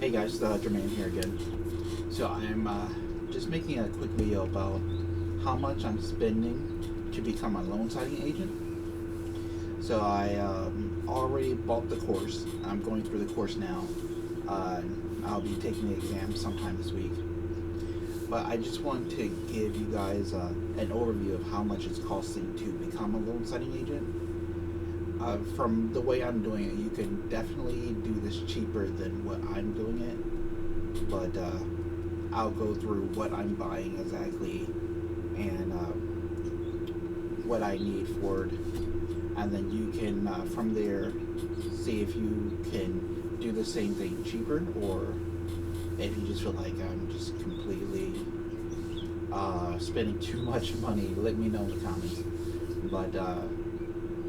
Hey guys, Jermaine here again. So I'm just making a quick video about how much I'm spending to become a loan signing agent. So I already bought the course. I'm going through the course now. I'll be taking the exam sometime this week. But I just want to give you guys an overview of how much it's costing to become a loan signing agent. From the way I'm doing it, you can definitely do this cheaper than what I'm doing it, but I'll go through what I'm buying exactly and what I need for it, and then you can from there see if you can do the same thing cheaper, or if you just feel like I'm just completely spending too much money. Let me know in the comments. But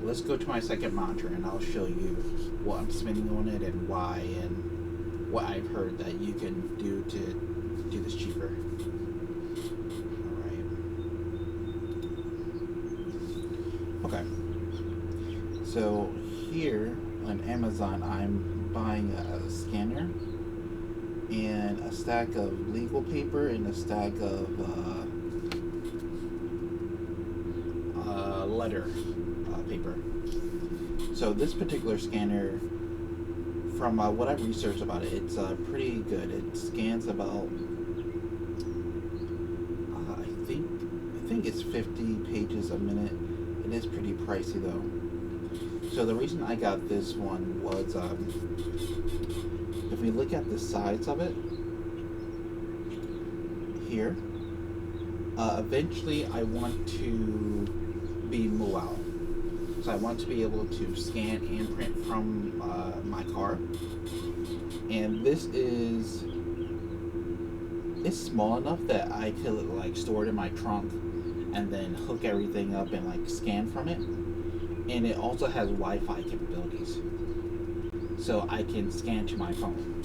let's go to my second monitor and I'll show you what I'm spending on it and why, and what I've heard that you can do to do this cheaper. Alright. Okay. So here on Amazon, I'm buying a scanner and a stack of legal paper and a stack of letter paper. So this particular scanner, from what I've researched about it, it's pretty good. It scans about I think it's 50 pages a minute. It is pretty pricey though. So the reason I got this one was if we look at the size of it here, eventually I want to be mobile. So I want to be able to scan and print from my car. And this is, it's small enough that I could like store it in my trunk and then hook everything up and like scan from it. And it also has Wi-Fi capabilities, so I can scan to my phone.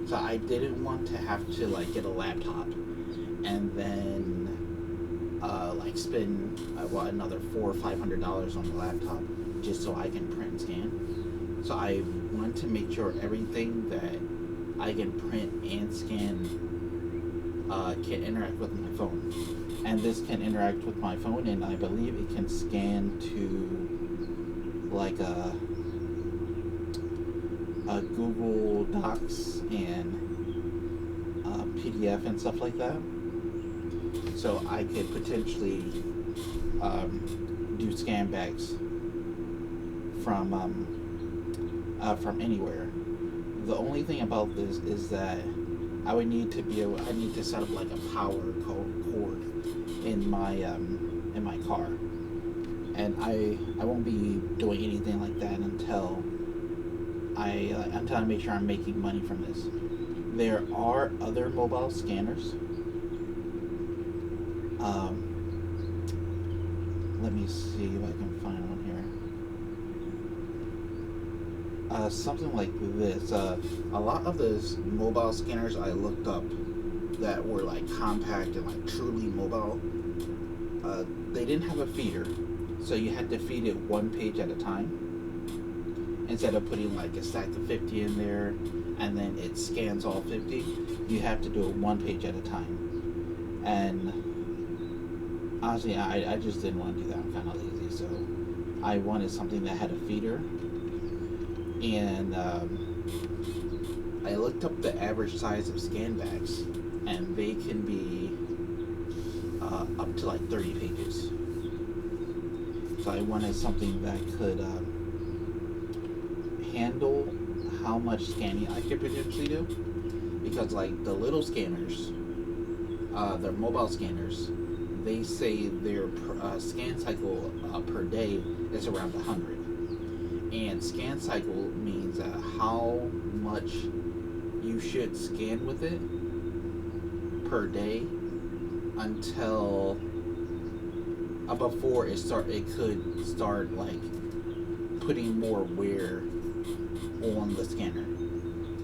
So I didn't want to have to like get a laptop and then like spend another $400 or $500 on the laptop just so I can print and scan. So I want to make sure everything that I can print and scan can interact with my phone. And this can interact with my phone, and I believe it can scan to like a Google Docs and PDF and stuff like that. So I could potentially do scan backs from anywhere. The only thing about this is that I would need to I need to set up like a power cord in my car, and I won't be doing anything like that until I make sure I'm making money from this. There are other mobile scanners. Let me see if I can find one here. Something like this. A lot of the mobile scanners I looked up that were like compact and like truly mobile, they didn't have a feeder, so you had to feed it one page at a time. Instead of putting like a stack of 50 in there and then it scans all 50, you have to do it one page at a time. And honestly, I just didn't want to do that. I'm kind of lazy, so I wanted something that had a feeder. And I looked up the average size of scan backs, and they can be up to like 30 pages. So I wanted something that could handle how much scanning I could potentially do, because like the little scanners, their mobile scanners, they say their scan cycle per day is around 100. And scan cycle means how much you should scan with it per day until before it could start like putting more wear on the scanner.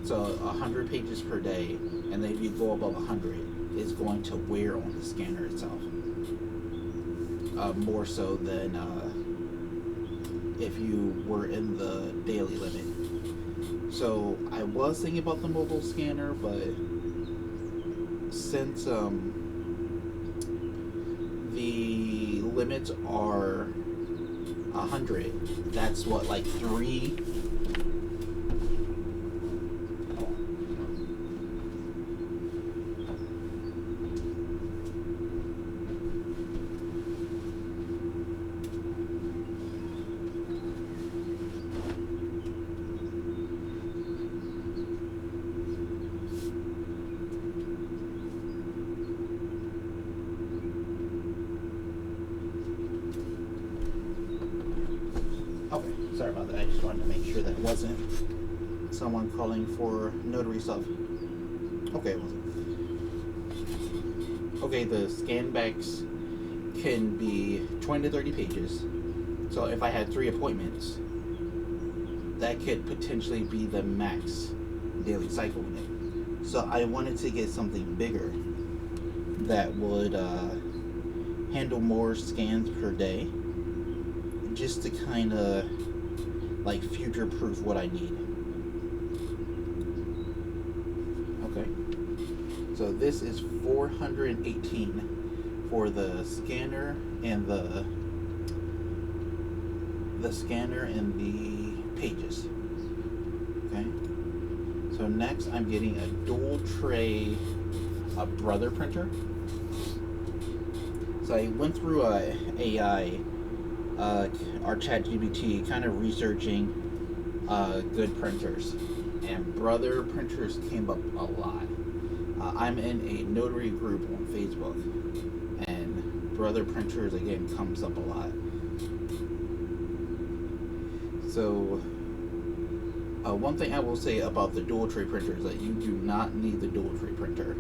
So 100 pages per day, and then if you go above 100, it's going to wear on the scanner itself. More so than if you were in the daily limit. So I was thinking about the mobile scanner, but since the limits are 100, that's what, like three. Okay, sorry about that. I just wanted to make sure that it wasn't someone calling for notary stuff. Okay, it wasn't. Okay, the scan backs can be 20 to 30 pages. So if I had 3 appointments, that could potentially be the max daily cycle limit. So I wanted to get something bigger that would handle more scans per day, just to kind of like future proof what I need. Okay, so this is 418 for the scanner and the scanner and the pages. Okay, so next I'm getting a dual tray Brother printer. So I went through AI, our ChatGPT, kind of researching good printers, and Brother printers came up a lot. I'm in a notary group on Facebook, and Brother printers again comes up a lot. So one thing I will say about the dual tray printer is that you do not need the dual tray printer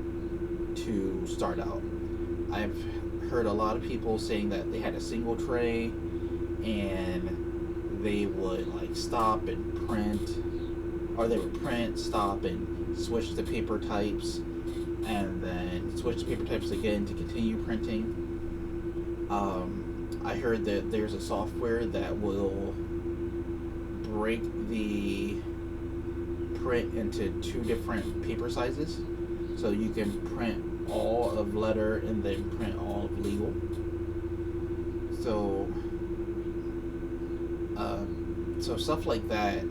to start out. I've heard a lot of people saying that they had a single tray and they would like stop and print, or they would print, stop, and switch to paper types, and then switch to paper types again to continue printing. I heard that there's a software that will break the print into 2 different paper sizes, so you can print all of letter and then print all of legal. So so stuff like that,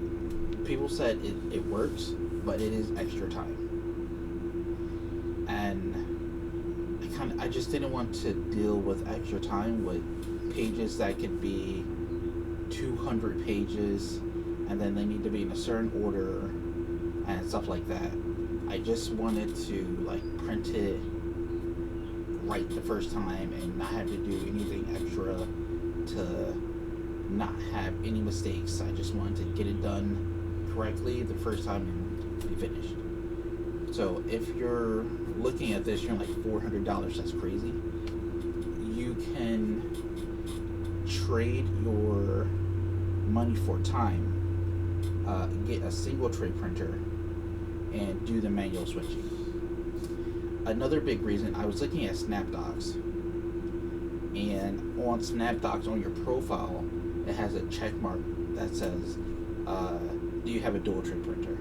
people said it works, but it is extra time, and I just didn't want to deal with extra time with pages that could be 200 pages, and then they need to be in a certain order and stuff like that. I just wanted to like print it right the first time and not have to do anything extra to not have any mistakes. I just wanted to get it done correctly the first time and be finished. So if you're looking at this, you're like $400, that's crazy. You can trade your money for time, get a single tray printer, and do the manual switching. Another big reason, I was looking at SnapDocs, and on SnapDocs on your profile, it has a check mark that says, do you have a dual tray printer?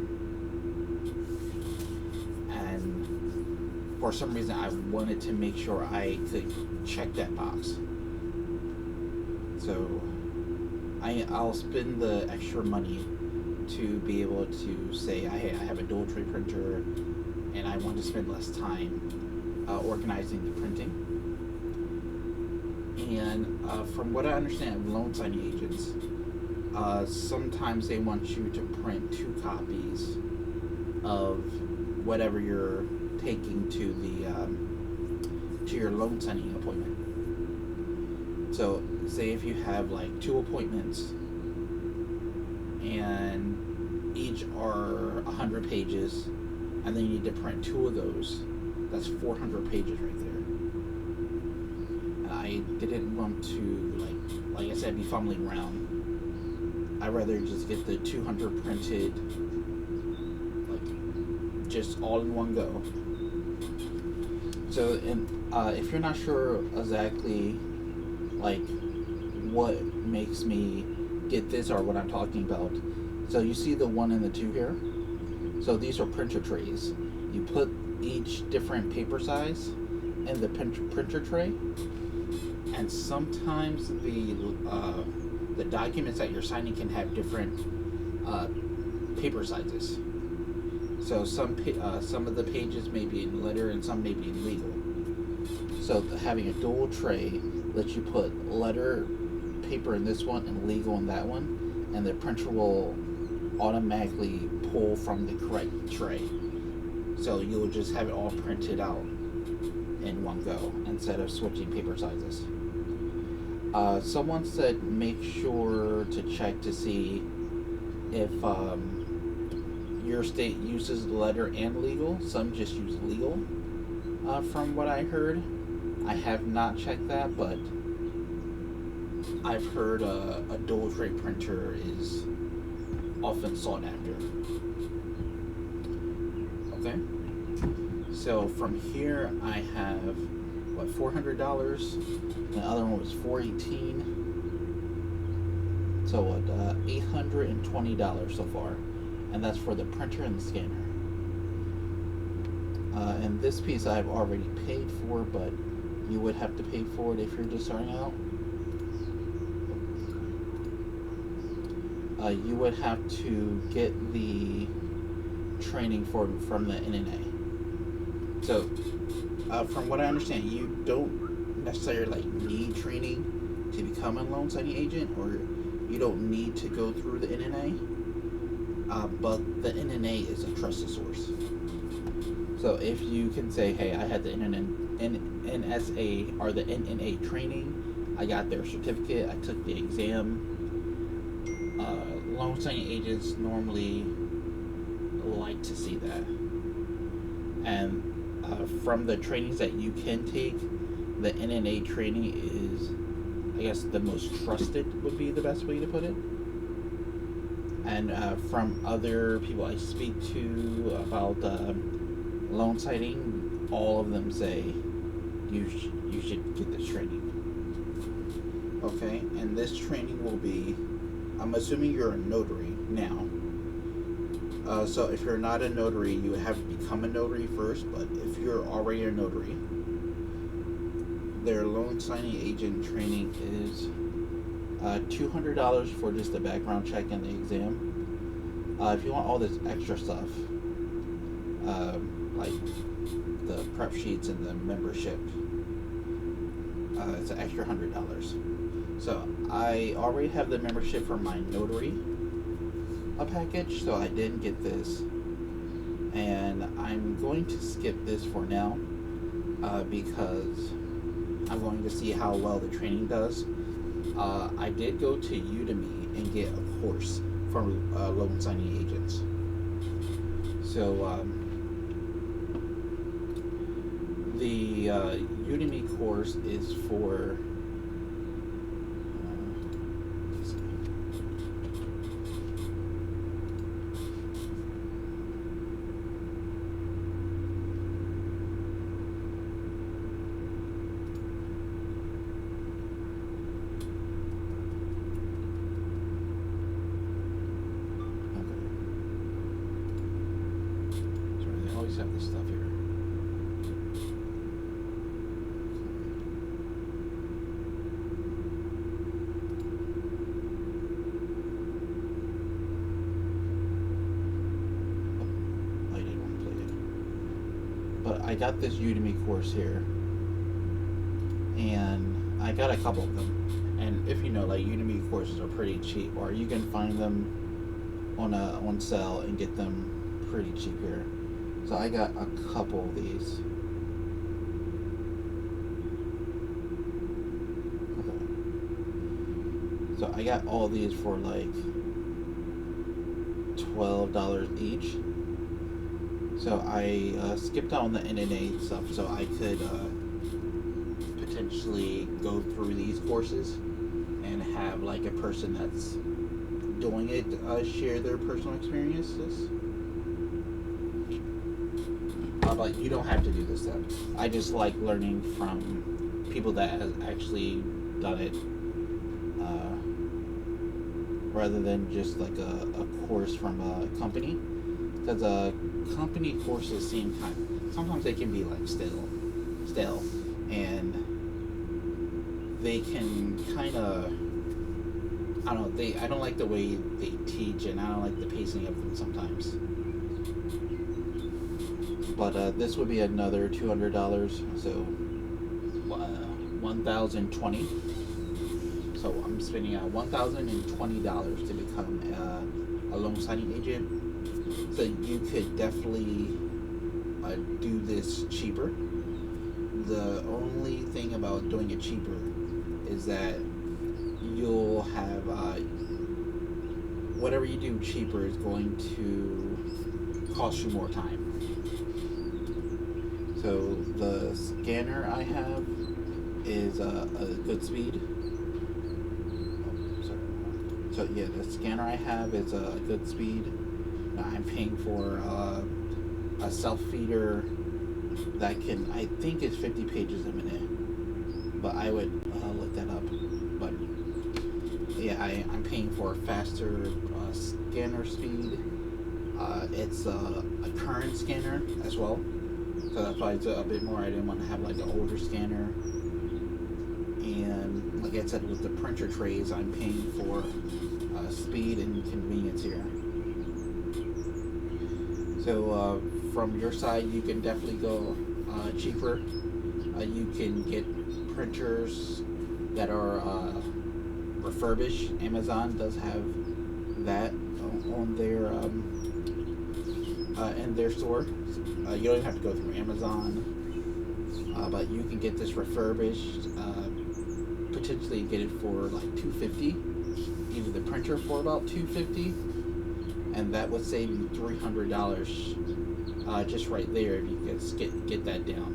And for some reason I wanted to make sure I could check that box. So I'll spend the extra money to be able to say, hey, I have a dual tray printer and I want to spend less time organizing the printing. And from what I understand, loan signing agents, sometimes they want you to print 2 copies of whatever you're taking to the to your loan signing appointment. So say if you have like 2 appointments and each are 100 pages, and then you need to print 2 of those, that's 400 pages right there. And I didn't want to like I said, be fumbling around. I'd rather just get the 200 printed, like just all in one go. So if you're not sure exactly like what makes me get this or what I'm talking about, so you see the 1 and the 2 here. So these are printer trays. You put each different paper size in the printer tray, and sometimes the documents that you're signing can have different paper sizes. So some of the pages may be in letter and some may be in legal. So having a dual tray lets you put letter paper in this one and legal in that one, and the printer will automatically pull from the correct tray. So you'll just have it all printed out in one go instead of switching paper sizes. Someone said make sure to check to see if your state uses letter and legal. Some just use legal, from what I heard. I have not checked that, but I've heard a dual tray printer is often sought after. Okay, so from here I have what, $400. The other one was $418. So what, $820 so far, and that's for the printer and the scanner. And this piece I've already paid for, but you would have to pay for it if you're just starting out. You would have to get the training from the NNA. So, from what I understand, you don't necessarily need training to become a loan signing agent, or you don't need to go through the NNA. But the NNA is a trusted source. So if you can say, hey, I had the NSA or the NNA training, I got their certificate, I took the exam. Loan signing agents normally like to see that. And from the trainings that you can take, the NNA training is, I guess, the most trusted would be the best way to put it. And from other people I speak to about loan signing, all of them say you should get this training. Okay, and this training will be, I'm assuming you're a notary now. So if you're not a notary, you have to become a notary first, but if you're already a notary, their loan signing agent training is $200 for just the background check and the exam. If you want all this extra stuff, like the prep sheets and the membership, it's an extra $100. So I already have the membership for my notary package, so I didn't get this, and I'm going to skip this for now because I'm going to see how well the training does. I did go to Udemy and get a course from loan signing agents. So the Udemy course is for have this stuff here. Oh, I didn't want to play it. But I got this Udemy course here, and I got a couple of them. And if you know, like, Udemy courses are pretty cheap, or you can find them on sale and get them pretty cheap here. So I got a couple of these. Okay. So I got all these for like $12 each. So I skipped out on the NNA stuff so I could potentially go through these courses and have like a person that's doing it share their personal experiences. But you don't have to do this stuff. I just like learning from people that have actually done it, rather than just like a course from a company. because company courses seem sometimes they can be like stale, and they can kind of, I don't know, I don't like the way they teach, and I don't like the pacing of them sometimes. But this would be another $200, so 1,020. So I'm spending $1,020 to become a loan signing agent. So you could definitely do this cheaper. The only thing about doing it cheaper is that you'll have whatever you do cheaper is going to cost you more time. So the scanner I have is a Goodspeed. Oh, sorry. So yeah, the scanner I have is a Goodspeed. I'm paying for a self-feeder that can, I think it's 50 pages a minute, but I would look that up. But yeah, I'm paying for a faster scanner speed. It's a current scanner as well, so that's why it's a bit more. I didn't want to have like an older scanner. And like I said, with the printer trays, I'm paying for speed and convenience here. So from your side, you can definitely go cheaper. You can get printers that are refurbished. Amazon does have that on their in their store. You don't even have to go through Amazon, but you can get this refurbished. Potentially get it for like $250. Either the printer for about $250, and that would save you $300 just right there if you could get that down.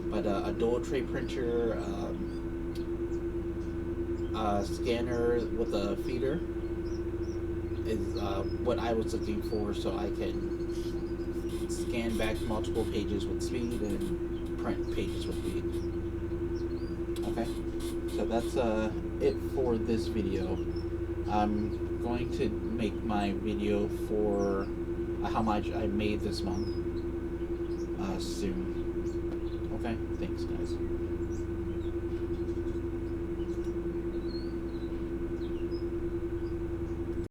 But a dual tray printer, scanner with a feeder is what I was looking for, so I can scan back multiple pages with speed and print pages with speed. Okay, so that's it for this video. I'm going to make my video for how much I made this month soon. Okay, thanks guys.